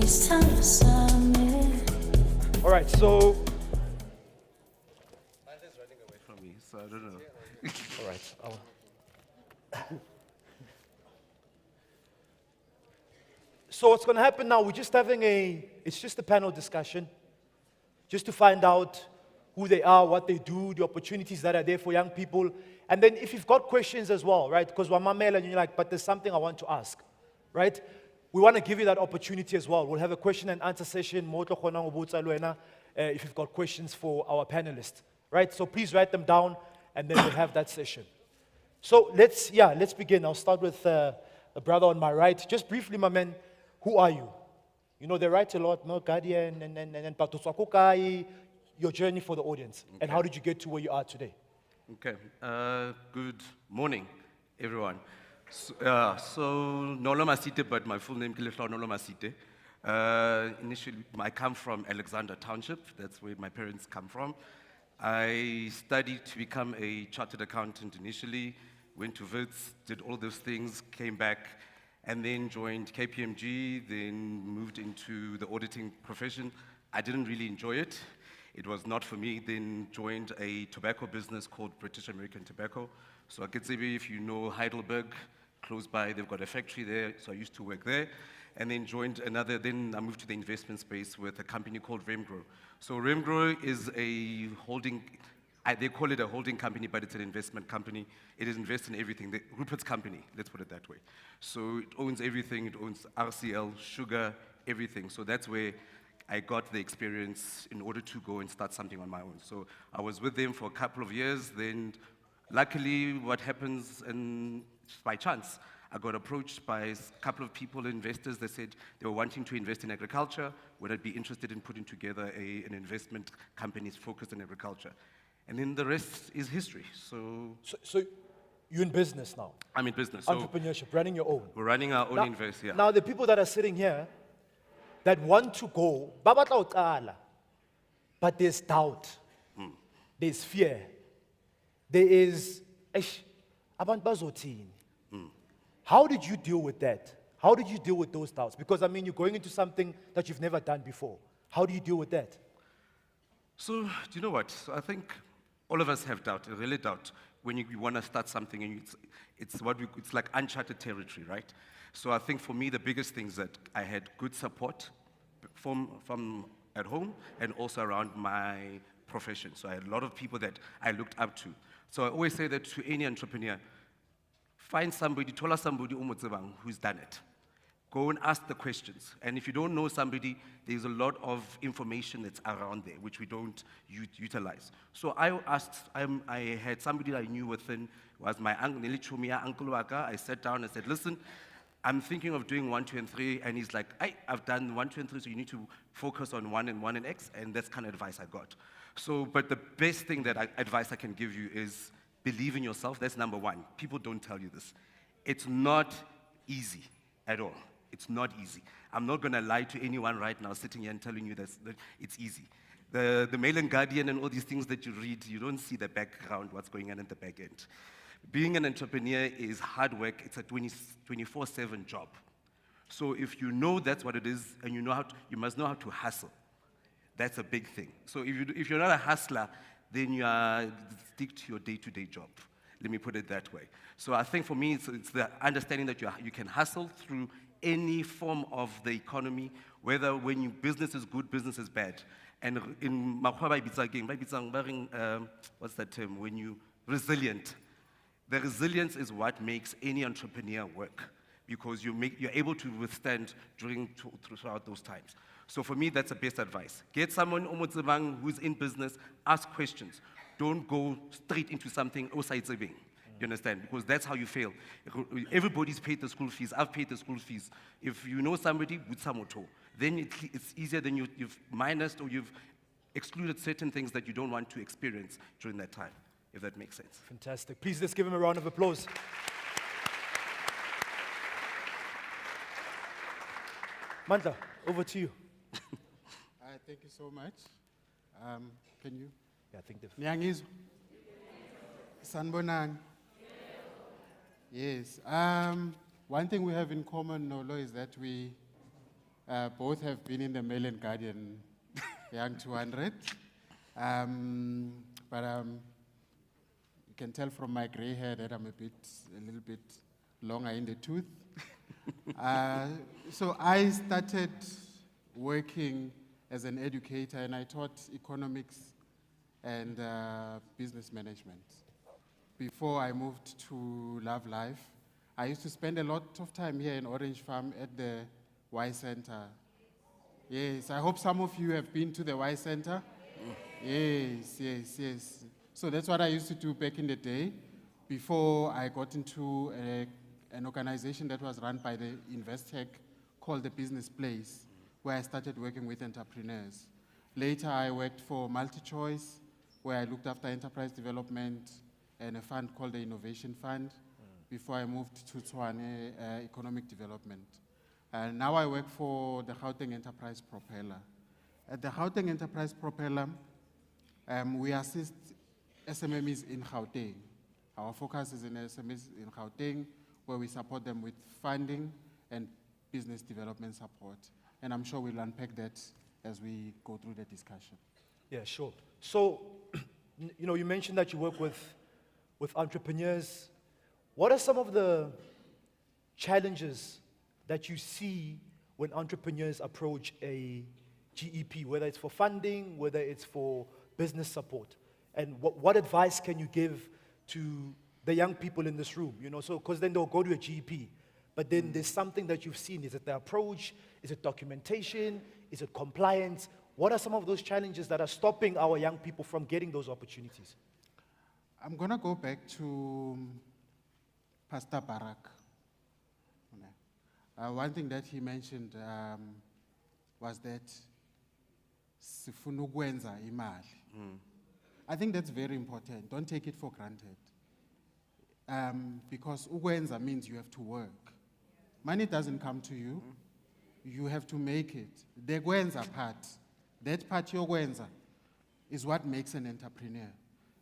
It's time for Summit. All right, so, Is running away from me, so I don't know. all right. So what's going to happen now, we're just having it's just a panel discussion, just to find out who they are, what they do, the opportunities that are there for young people. And then if you've got questions as well, right? Because we're mail and you're like, but there's something I want to ask, right? We want to give you that opportunity as well. We'll have a question and answer session, if you've got questions for our panelists, right? So please write them down, and then we'll have that session. So let's begin. I'll start with the brother on my right. Just briefly, my man, who are you? You know, they write a lot, no, Guardian, and Patoswakukai, your journey for the audience. Okay. And how did you get to where you are today? Okay. Good morning, everyone. So Nolo Masite, but my full name is Nolo Masite. Initially, I come from Alexander Township. That's where my parents come from. I studied to become a chartered accountant initially, went to Wits, did all those things, came back, and then joined KPMG, then moved into the auditing profession. I didn't really enjoy it. It was not for me. Then joined a tobacco business called British American Tobacco. So I could say if you know Heidelberg, close by, they've got a factory there, so I used to work there. And then then I moved to the investment space with a company called Remgrow. So Remgrow is a holding, they call it a holding company, but it's an investment company. It invests in everything, Rupert's company, let's put it that way. So it owns everything, it owns RCL, sugar, everything. So that's where I got the experience in order to go and start something on my own. So I was with them for a couple of years, then luckily what happens, and by chance, I got approached by a couple of people, investors, that said they were wanting to invest in agriculture. Would I be interested in putting together an investment company focused on agriculture? And then the rest is history. So you're in business now? I'm in business. Entrepreneurship, running your own. We're running our own invest, yeah. Now, the people that are sitting here that want to go, but there's doubt, there's fear, there is, abantu bazothini. How did you deal with that? How did you deal with those doubts? Because, I mean, you're going into something that you've never done before. How do you deal with that? So, do you know what? So I think all of us have doubt, really doubt, when you want to start something, and it's like uncharted territory, right? So I think for me, the biggest thing is that I had good support from at home and also around my profession. So I had a lot of people that I looked up to. So I always say that to any entrepreneur, find somebody, tell us somebody who's done it. Go and ask the questions. And if you don't know somebody, there's a lot of information that's around there, which we don't utilize. So I had somebody I knew within, was my uncle Waka. I sat down and said, listen, I'm thinking of doing 1, 2, and 3. And he's like, I've done 1, 2, and 3, so you need to focus on 1 and X. And that's kind of advice I got. So, but the best thing advice I can give you is believe in yourself. That's number one. People don't tell you this. It's not easy at all. It's not easy. I'm not going to lie to anyone right now sitting here and telling you that it's easy. The Mail and Guardian and all these things that you read, you don't see the background, what's going on at the back end. Being an entrepreneur is hard work. It's a 24/7 job. So if you know that's what it is, and you must know how to hustle. That's a big thing. So if you're not a hustler, then you stick to your day-to-day job. Let me put it that way. So I think for me, it's the understanding that you can hustle through any form of the economy, whether when your business is good, business is bad. And in Makhuwa what's that term? When you're resilient. The resilience is what makes any entrepreneur work, because you're able to withstand throughout those times. So for me, that's the best advice. Get someone who's in business, ask questions. Don't go straight into something outside saving. You understand? Because that's how you fail. Everybody's paid the school fees. I've paid the school fees. If you know somebody, then it's easier than you've minused or you've excluded certain things that you don't want to experience during that time, if that makes sense. Fantastic. Please, let's give him a round of applause. Mandla, over to you. Thank you so much. Can you? Yeah, I think the... Nyangizwa? Sanbonang? Yes. One thing we have in common, Nolo, is that we Both have been in the Mail and Guardian Young 200. But you can tell from my gray hair that I'm a little bit longer in the tooth. So I started working as an educator, and I taught economics and business management. Before I moved to Love Life, I used to spend a lot of time here in Orange Farm at the Y Center. Yes, I hope some of you have been to the Y Center. Yes. So that's what I used to do back in the day before I got into an organization that was run by the Investec called the Business Place, where I started working with entrepreneurs. Later, I worked for MultiChoice, where I looked after enterprise development and a fund called the Innovation Fund, before I moved to Tshwane Economic Development. And now I work for the Gauteng Enterprise Propeller. At the Gauteng Enterprise Propeller, we assist SMMEs in Gauteng. Our focus is in SMEs in Gauteng, where we support them with funding and business development support. And I'm sure we'll unpack that as we go through the discussion. Yeah, sure. So, you mentioned that you work with entrepreneurs. What are some of the challenges that you see when entrepreneurs approach a GEP, whether it's for funding, whether it's for business support? And what advice can you give to the young people in this room? So because then they'll go to a GEP, but then there's something that you've seen. Is it the approach? Is it documentation? Is it compliance? What are some of those challenges that are stopping our young people from getting those opportunities? I'm going to go back to Pastor Barak. One thing that he mentioned was that sifuna ukwenza imali. I think that's very important. Don't take it for granted. Because ukwenza means you have to work. Money doesn't come to you. You have to make it. The kwenza part, that part yokwenza, is what makes an entrepreneur.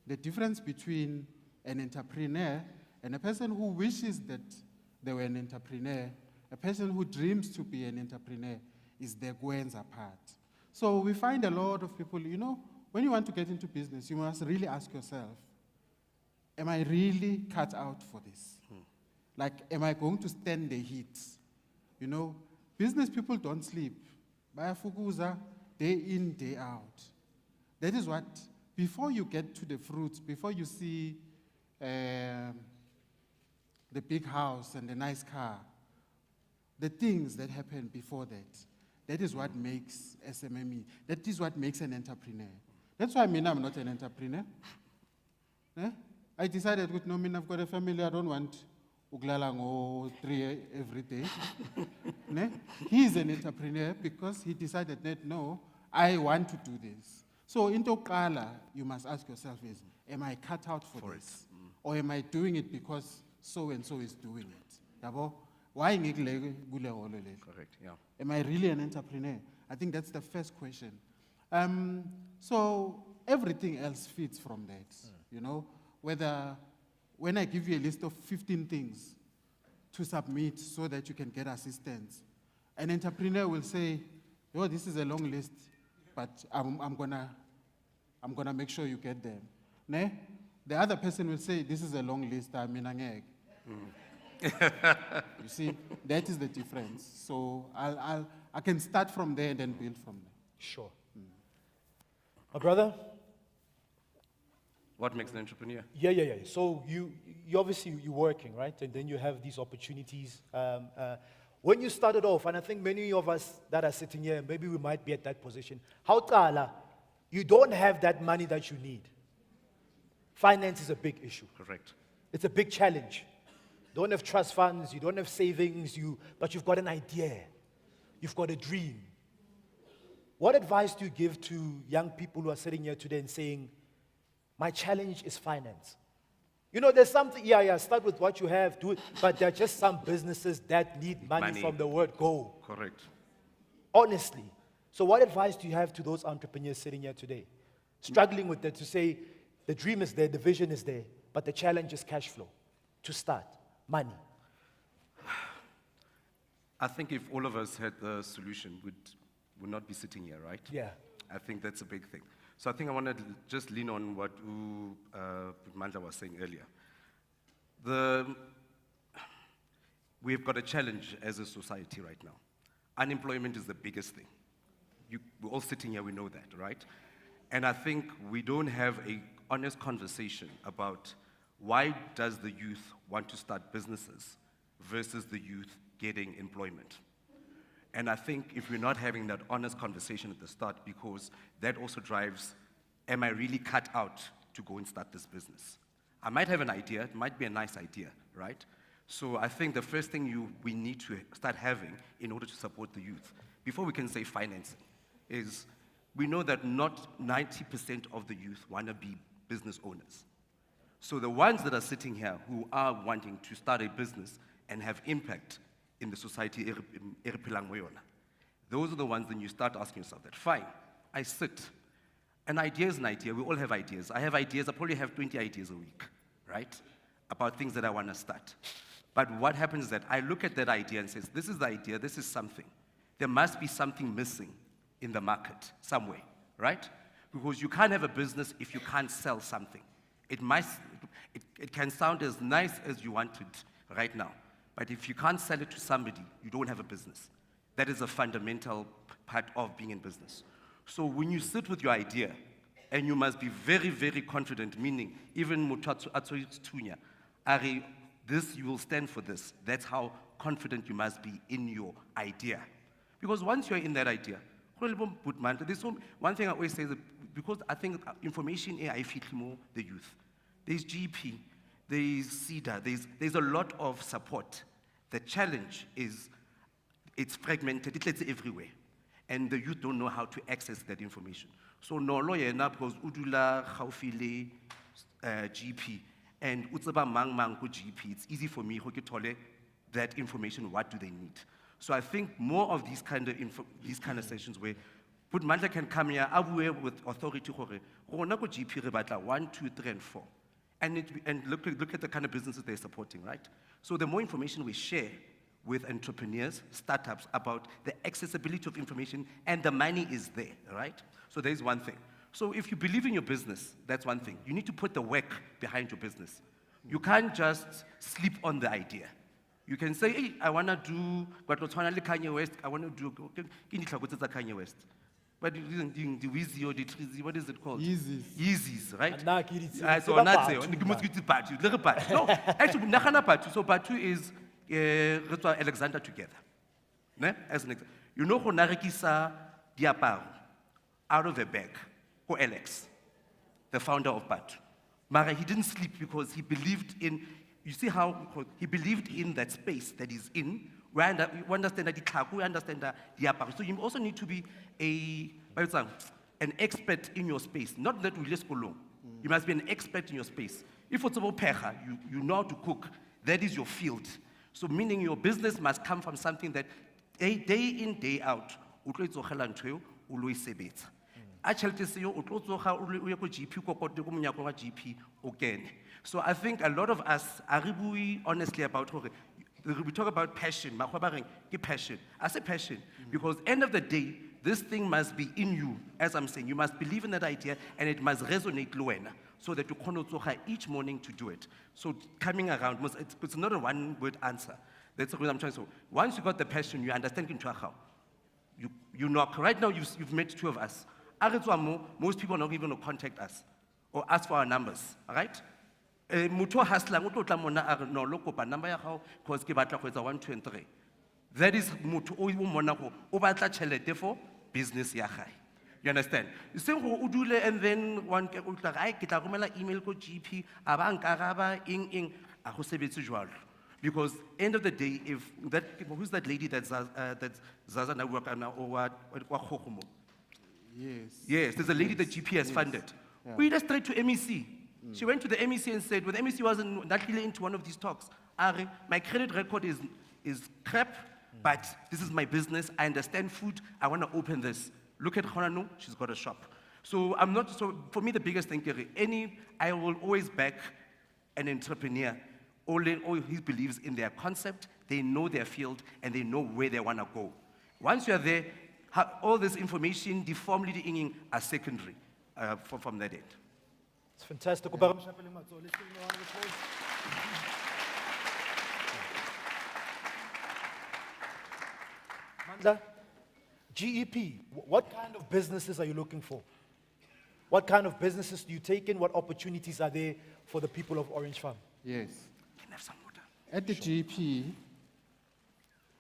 The difference between an entrepreneur and a person who wishes that they were an entrepreneur, a person who dreams to be an entrepreneur, is the kwenza part. So we find a lot of people, when you want to get into business, you must really ask yourself, am I really cut out for this? Like, am I going to stand the heat? Business people don't sleep. Bayafukuza, day in, day out. That is what, before you get to the fruits, before you see the big house and the nice car, the things that happen before that, that is what makes SMME. That is what makes an entrepreneur. That's why I'm not an entrepreneur. I decided, no, I've got a family, I don't want ukulala ngo 3 every day. He is an entrepreneur because he decided that, no, I want to do this. So into qala, you must ask yourself is, am I cut out for this? Or am I doing it because so-and-so is doing it? Yabo? Why correct, yeah. Am I really an entrepreneur? I think that's the first question. So everything else feeds from that, whether when I give you a list of 15 things to submit so that you can get assistance, an entrepreneur will say, oh, this is a long list, but I'm gonna make sure you get them. Ne? The other person will say, this is a long list, You see, that is the difference. So I can start from there and then build from there. Sure. My brother? What makes an entrepreneur? Yeah. So you obviously, you're working, right? And then you have these opportunities. When you started off, and I think many of us that are sitting here, maybe we might be at that position. How qala, you don't have that money that you need. Finance is a big issue. Correct. It's a big challenge. You don't have trust funds, you don't have savings, but you've got an idea. You've got a dream. What advice do you give to young people who are sitting here today and saying, my challenge is finance? There's something, start with what you have, do it, but there are just some businesses that need money from the word go. Correct. Honestly. So what advice do you have to those entrepreneurs sitting here today? Struggling with that, to say, the dream is there, the vision is there, but the challenge is cash flow to start, money. I think if all of us had the solution, we'd not be sitting here, right? Yeah. I think that's a big thing. So I think I want to just lean on what Mandla was saying earlier. We've got a challenge as a society right now. Unemployment is the biggest thing. We're all sitting here, we know that, right? And I think we don't have an honest conversation about why does the youth want to start businesses versus the youth getting employment. And I think if we're not having that honest conversation at the start, because that also drives, am I really cut out to go and start this business? I might have an idea, it might be a nice idea, right? So I think the first thing we need to start having in order to support the youth, before we can say financing, is we know that not 90% of the youth want to be business owners. So the ones that are sitting here who are wanting to start a business and have impact in the society, those are the ones then you start asking yourself that, fine, I sit. An idea is an idea, we all have ideas. I have ideas, I probably have 20 ideas a week, right? About things that I want to start. But what happens is that I look at that idea and says, this is the idea, this is something. There must be something missing in the market somewhere, right? Because you can't have a business if you can't sell something. It can sound as nice as you want it right now, but if you can't sell it to somebody, you don't have a business. That is a fundamental part of being in business. So when you sit with your idea, and you must be very, very confident, meaning even this, you will stand for this. That's how confident you must be in your idea. Because once you're in that idea, there's one thing I always say, that because I think information AI fit more the youth. There's GP, there's CEDA, there's a lot of support. The challenge is it's fragmented, it's everywhere. And the youth don't know how to access that information. So no lawyer because udula khawfile GP and utsaba mang ku GP. It's easy for me to that information. What do they need? So I think more of these kind of sessions where Mandla can come here, aware with authority, GP rebata 1, 2, 3, and 4. And look at the kind of businesses they're supporting, right? So the more information we share with entrepreneurs, startups, about the accessibility of information, and the money is there, right? So there's one thing. So if you believe in your business, that's one thing. You need to put the work behind your business. You can't just sleep on the idea. You can say, hey, I want to do what was Kanye West, I want to do Kanye West. But the Weezy or the Trizy, what is it called? Yeezys, right? So not say, no, actually, so part 2 is Alexander together. As an example. You know who narekisa diaparo out of a bag, who Alex, the founder of Batu. Mara, he didn't sleep because he believed in, you see how he believed in that space that he's in. We understand that we understand that diaparo. So you also need to be an expert in your space, not that we just go along. You must be an expert in your space. If it's about pecha, you know how to cook, that is your field. So meaning your business must come from something that day in, day out, so I think a lot of us are honestly about we talk about passion, passion. I say passion because end of the day, this thing must be in you, as I'm saying. You must believe in that idea and it must resonate so that you can each morning to do it. So coming around, it's not a one-word answer. That's what I'm trying to say. Once you got the passion, you understand how. You knock. Right now, you've met 2 of us. Most people are not even going to contact us or ask for our numbers, all right? Muto haslang o tlotla mona a re no lo kopa number ya gago because ke batla go etsa 1 2 and 3. That is motho o mona go o batla tšhelete for business ya gae. You understand? You say go udule and then one ke o tla ai ke tla romela email ko GP a ba nkaraba ing a go sebetse jwalo. Because end of the day, if that who's that lady that's Zaza na work na or what Yes, there's a lady that GP has funded. Yeah. We went straight to MEC. She went to the MEC and said, well, the MEC wasn't not really into one of these talks. My credit record is crap, but this is my business. I understand food. I want to open this. Look at Honanu. She's got a shop. So for me, the biggest thing, I will always back an entrepreneur. All he believes in their concept, they know their field, and they know where they want to go. Once you are there, all this information, the formally inging are secondary from that end. It's fantastic. Let's give him a round of applause. Mandla, GEP, what kind of businesses are you looking for? What kind of businesses do you take in? What opportunities are there for the people of Orange Farm? Yes. Can I have some water? At the GP,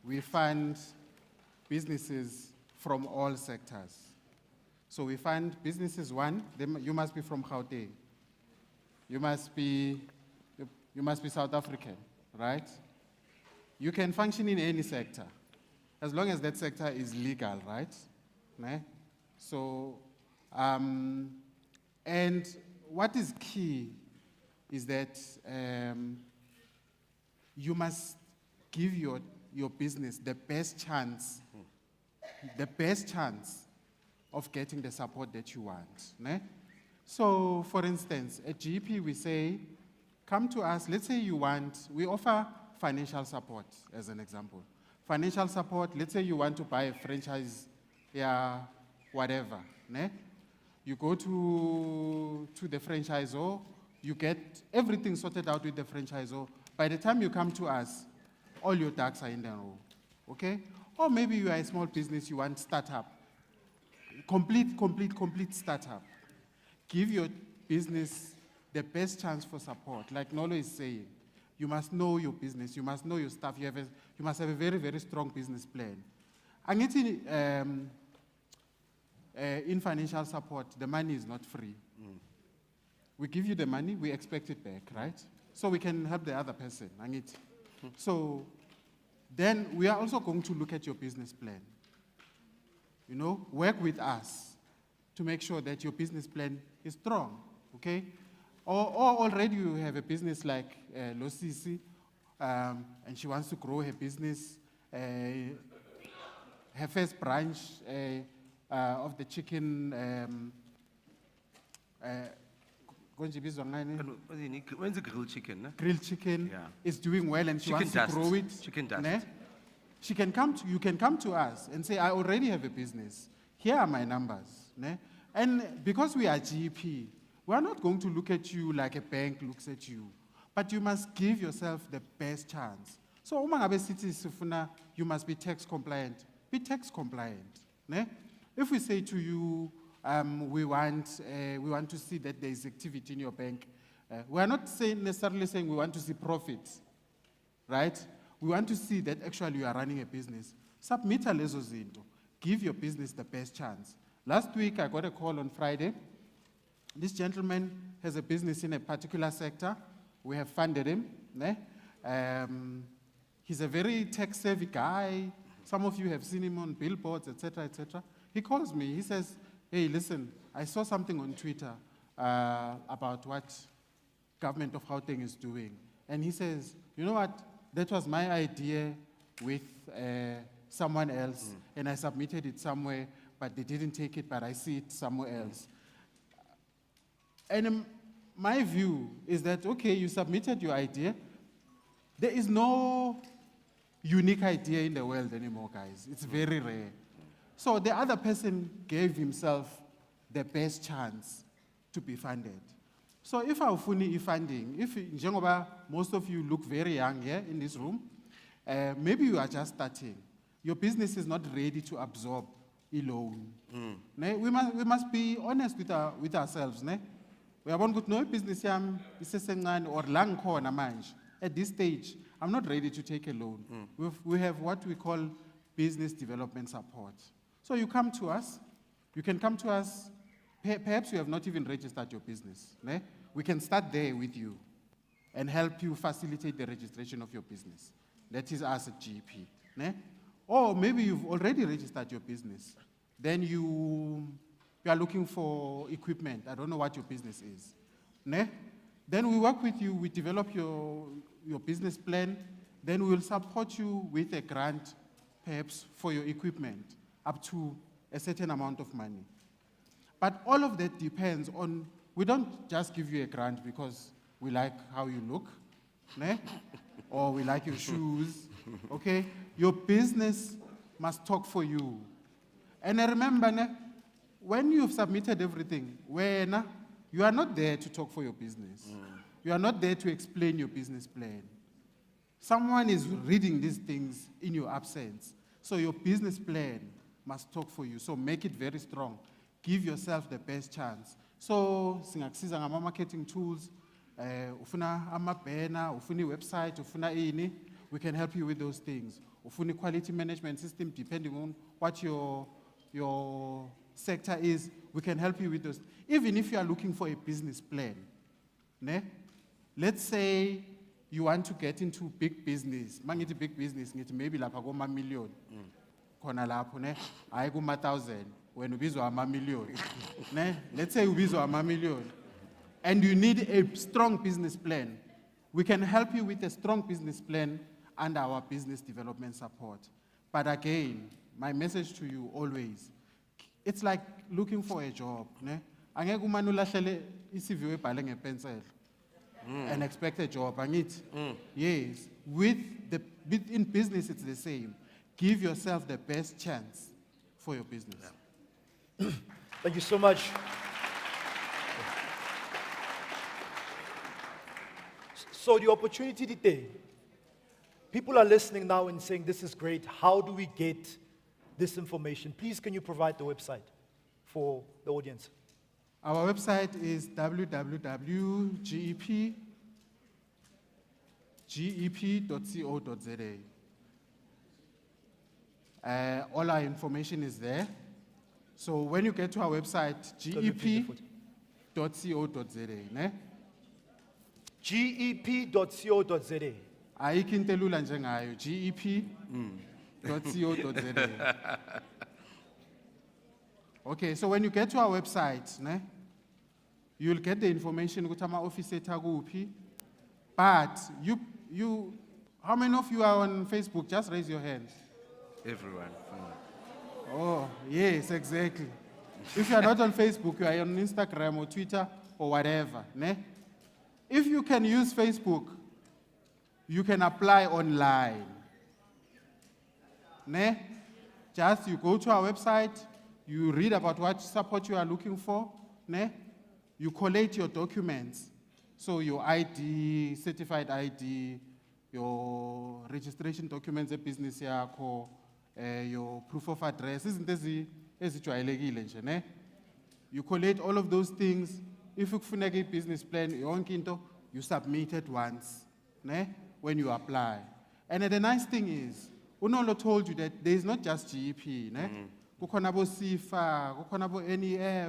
we fund businesses from all sectors. So we fund businesses, one, you must be from Gauteng. You must be South African, right? You can function in any sector, as long as that sector is legal, right? Ne? So, and what is key is that you must give your business the best chance of getting the support that you want. Ne? So, for instance, at GP we say, come to us, let's say we offer financial support, as an example. Financial support, let's say you want to buy a franchise, yeah, whatever. Ne? You go to the franchisor, you get everything sorted out with the franchisor. By the time you come to us, all your ducks are in the row, okay? Or maybe you are a small business, you want startup. Complete startup. Give your business the best chance for support. Like Nolo is saying, you must know your business, you must know your stuff, you must have a very, very strong business plan. And in financial support, the money is not free. We give you the money, we expect it back, right? So we can help the other person. So then we are also going to look at your business plan. You know, work with us to make sure that your business plan is strong, okay? Or already you have a business like Losisi, and she wants to grow her business, her first branch of the chicken, When's the grilled chicken? Ne? Grilled chicken, Yeah. is doing well and she Chicken wants dust. to grow it. Chicken dust. Ne? You can come to us and say, I already have a business. Here are my numbers. Ne? And because we are GP, we are not going to look at you like a bank looks at you, but you must give yourself the best chance. So, you must be tax compliant. Be tax compliant. Ne? If we say to you, we want to see that there is activity in your bank, we are not necessarily saying we want to see profits, right? We want to see that actually you are running a business. Submit a lezo zinto. Give your business the best chance. Last week, I got a call on Friday. This gentleman has a business in a particular sector. We have funded him. Ne? He's a very tech-savvy guy. Some of you have seen him on billboards, etc., etc. He calls me. He says, hey, listen, I saw something on Twitter about what government of Gauteng is doing. And he says, you know what? That was my idea with someone else, and I submitted it somewhere, but they didn't take it, but I see it somewhere else. And my view is that, okay, you submitted your idea. There is no unique idea in the world anymore, guys. It's very rare. So the other person gave himself the best chance to be funded. So if awufuni funding, if njengoba most of you look very young here in this room, maybe you are just starting. Your business is not ready to absorb a loan. Ne? We must be honest with ourselves. Ne? We are good no business or lang khona manje. At this stage, I'm not ready to take a loan. We have what we call business development support. So you come to us, you can come to us, perhaps you have not even registered your business. Ne? We can start there with you and help you facilitate the registration of your business. That is us at GP. Ne? Or maybe you've already registered your business. Then you are looking for equipment. I don't know what your business is. Ne? Then we work with you, we develop your business plan, then we will support you with a grant, perhaps for your equipment, up to a certain amount of money. But all of that depends on, we don't just give you a grant because we like how you look, ne? Or we like your shoes, Okay? Your business must talk for you. And I remember, ne, when you've submitted everything, you are not there to talk for your business. You are not there to explain your business plan. Someone is reading these things in your absence. So your business plan must talk for you. So make it very strong. Give yourself the best chance. So, singakusiza ngama marketing tools, ufuna ama-banner, ufuna website, ufuna ini, we can help you with those things. Ufuna quality management system, depending on what your sector is, we can help you with those. Even if you are looking for a business plan, ne? Let's say you want to get into big business. Mangithi big business, ngithi maybe lapha koma million. Khona lapho ne, hayi kuma 1,000 when ubizwa ama million. Ne? Let's say ubizwa ama million. And you need a strong business plan. We can help you with a strong business plan and our business development support. But again, my message to you always, it's like looking for a job. Ne? Angeke umane ulahlele i-CV ebhale ngepencil and expect a job. Yes, in business it's the same. Give yourself the best chance for your business. Yeah. Thank you so much. So the opportunity today, people are listening now and saying, this is great. How do we get this information? Please, can you provide the website for the audience? Our website is www.gep.co.za. All our information is there. So when you get to our website, gep.co.za. Ne? gep.co.za. Ayikho into elula njengayo, gep.co.za. Okay, so when you get to our website, ne, you'll get the information ukuthi ama-office ethu akuphi. But how many of you are on Facebook? Just raise your hand. Everyone. Oh, yes, exactly. If you are not on Facebook, you are on Instagram or Twitter or whatever. Ne? If you can use Facebook, you can apply online. Ne? Just you go to our website, you read about what support you are looking for. Ne? You collate your documents. So your ID, certified ID, your registration documents, a business yakho, your proof of address. Isn't ezijwayelekile nje, ne? You collate all of those things. If you have a business plan, you submit it once, ne? When you apply. And the nice thing is, Unolo told you that there is not just GEP, ne? Kukhona bo SIFA, kukhona bo NEF,